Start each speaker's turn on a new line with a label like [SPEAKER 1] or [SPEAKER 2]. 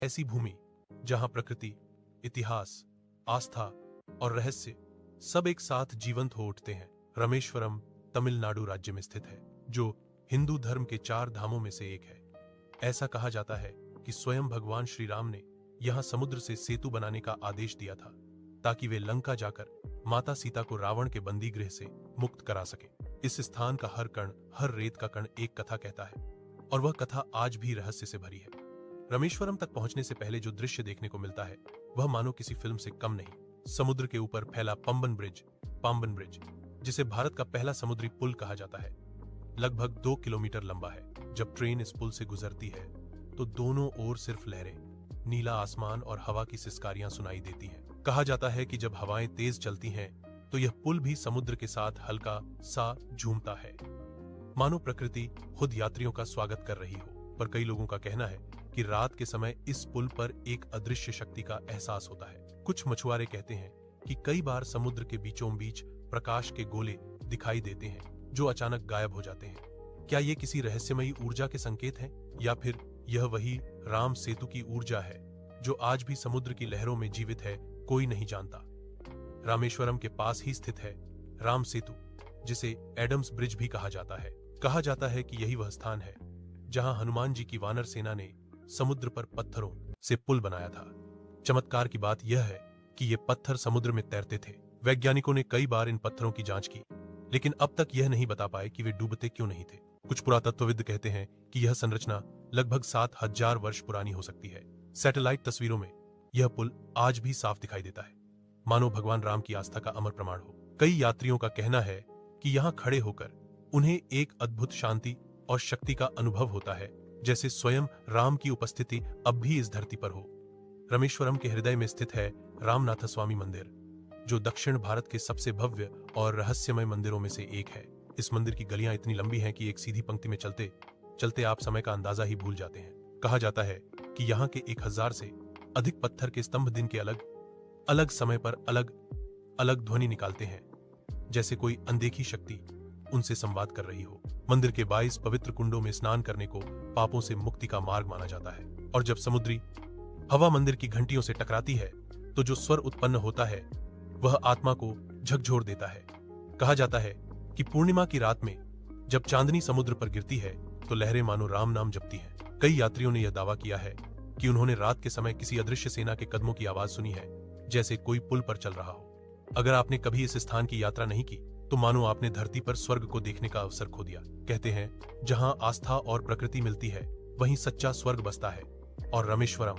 [SPEAKER 1] ऐसी भूमि जहां प्रकृति, इतिहास, आस्था और रहस्य सब एक साथ जीवंत हो उठते हैं। रामेश्वरम तमिलनाडु राज्य में स्थित है, जो हिंदू धर्म के 4 धामों में से एक है। ऐसा कहा जाता है कि स्वयं भगवान श्री राम ने यहां समुद्र से सेतु बनाने का आदेश दिया था, ताकि वे लंका जाकर माता सीता को रावण के बंदी गृह से मुक्त करा सके। इस स्थान का हर कण, हर रेत का कण एक कथा कहता है, और वह कथा आज भी रहस्य से भरी है। रामेश्वरम तक पहुंचने से पहले जो दृश्य देखने को मिलता है, वह मानो किसी फिल्म से कम नहीं। समुद्र के ऊपर फैला पाम्बन ब्रिज, जिसे भारत का पहला समुद्री पुल कहा जाता है, लगभग 2 किलोमीटर लंबा है। जब ट्रेन इस पुल से गुजरती है तो दोनों ओर सिर्फ लहरें, नीला आसमान और हवा की सिसकारियां सुनाई देती हैं। कहा जाता है कि जब हवाएं तेज चलती हैं तो यह पुल भी समुद्र के साथ हल्का सा झूमता है, मानो प्रकृति खुद यात्रियों का स्वागत कर रही हो। पर कई लोगों का कहना है कि रात के समय इस पुल पर एक अदृश्य शक्ति का एहसास होता है। कुछ मछुआरे कहते हैं कि कई बार समुद्र के बीचों बीच प्रकाश के गोले दिखाई देते हैं, जो अचानक गायब हो जाते हैं। क्या ये किसी रहस्यमयी ऊर्जा के संकेत हैं, या फिर यह वही राम सेतु की ऊर्जा है जो आज भी समुद्र की लहरों में जीवित है? कोई नहीं जानता। रामेश्वरम के पास ही स्थित है राम सेतु, जिसे एडम्स ब्रिज भी कहा जाता है। कहा जाता है कि यही वह स्थान है जहां हनुमान जी की वानर सेना ने समुद्र पर पत्थरों से पुल बनाया था। चमत्कार की बात यह है कि ये पत्थर समुद्र में तैरते थे। वैज्ञानिकों ने कई बार इन पत्थरों की जांच की, लेकिन अब तक यह नहीं बता पाए कि वे डूबते क्यों नहीं थे। कुछ पुरातत्वविद कहते हैं कि यह संरचना लगभग 7000 वर्ष पुरानी हो सकती है। सैटेलाइट तस्वीरों में यह पुल आज भी साफ दिखाई देता है, मानो भगवान राम की आस्था का अमर प्रमाण हो। कई यात्रियों का कहना है कि यहाँ खड़े होकर उन्हें एक अद्भुत शांति और शक्ति का अनुभव होता है, जैसे स्वयं राम की उपस्थिति अब भी इस धरती पर हो। रामेश्वरम के हृदय में स्थित है रामनाथस्वामी मंदिर, जो दक्षिण भारत के सबसे भव्य और रहस्यमय मंदिरों में से एक है। इस मंदिर की गलियां इतनी लंबी हैं कि एक सीधी पंक्ति में चलते चलते आप समय का अंदाजा ही भूल जाते हैं। कहा जाता है कि यहाँ के 1000 से अधिक पत्थर के स्तंभ दिन के अलग अलग समय पर अलग अलग ध्वनि निकालते हैं, जैसे कोई अनदेखी शक्ति उनसे संवाद कर रही हो। मंदिर के 22 पवित्र कुंडों में स्नान करने को पापों से मुक्ति का मार्ग माना जाता है, और जब समुद्री हवा मंदिर की घंटियों से टकराती है तो जो स्वर उत्पन्न होता है वह आत्मा को झकझोर देता है। कहा जाता है कि पूर्णिमा की रात में जब चांदनी समुद्र पर गिरती है तो लहरें मानो राम नाम जपती हैं। कई यात्रियों ने यह दावा किया है कि उन्होंने रात के समय किसी अदृश्य सेना के कदमों की आवाज सुनी है, जैसे कोई पुल पर चल रहा हो। अगर आपने कभी इस स्थान की यात्रा नहीं की तो मानो आपने धरती पर स्वर्ग को देखने का अवसर खो दिया। कहते हैं जहां आस्था और प्रकृति मिलती है वहीं सच्चा स्वर्ग बसता है, और रामेश्वरम